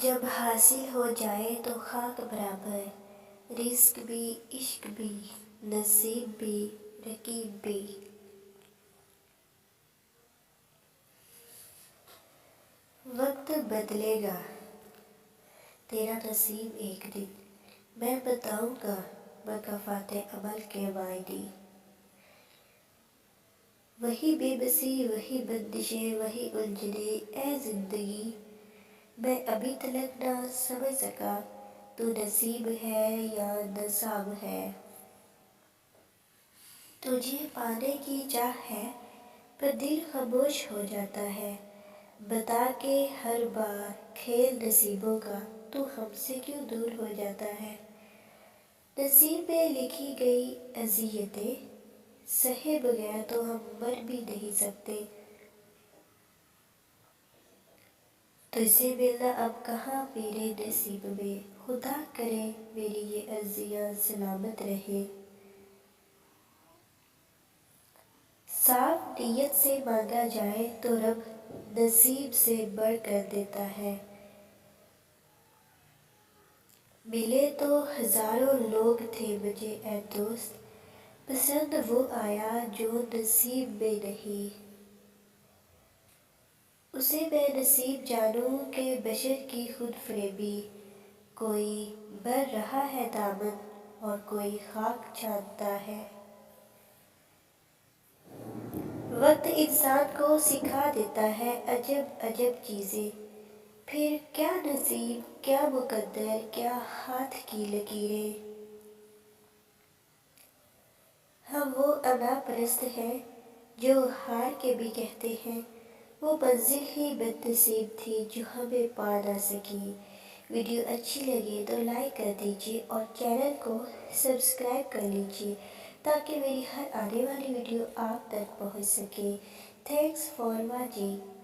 جب حاصل ہو جائے تو خاک برابر، رزق بھی، عشق بھی، نصیب بھی، رقیب بھی۔ وقت بدلے گا تیرا نصیب ایک دن، میں بتاؤں گا مکافات عمل کے معنی۔ وہی بے بسی، وہی بندشیں، وہی الجھنیں، اے زندگی میں ابھی تلک نہ سمجھ سکا تو نصیب ہے یا نصاب ہے۔ تجھے پانے کی چاہ ہے پر دل خاموش ہو جاتا ہے، بتا کے ہر بار کھیل نصیبوں کا تو ہم سے کیوں دور ہو جاتا ہے۔ نصیب میں لکھی گئی اذیتیں سہے بغیر تو ہم مر بھی نہیں سکتے۔ تجھ سے ملنا اب کہاں میرے نصیب میں، خدا کرے میری یہ عرضیاں سلامت رہے۔ صاف نیت سے مانگا جائے تو رب نصیب سے بڑھ کر دیتا ہے۔ ملے تو ہزاروں لوگ تھے مجھے اے دوست، پسند وہ آیا جو نصیب میں نہیں۔ اسے میں نصیب جانوں کہ بشر کی خود فریبی، کوئی بھر رہا ہے دامن اور کوئی خاک چھانتا ہے۔ وقت انسان کو سکھا دیتا ہے عجب عجب چیزیں، پھر کیا نصیب، کیا مقدر، کیا ہاتھ کی لکیریں۔ ہم وہ انا پرست ہیں جو ہار کے بھی کہتے ہیں وہ منزل ہی بد نصیب تھی جو ہمیں پا نہ سکی۔ ویڈیو اچھی لگے تو لائک کر دیجیے اور چینل کو سبسکرائب کر لیجیے تاکہ میری ہر آنے والی ویڈیو آپ تک پہنچ سکے۔ Thanks for watching.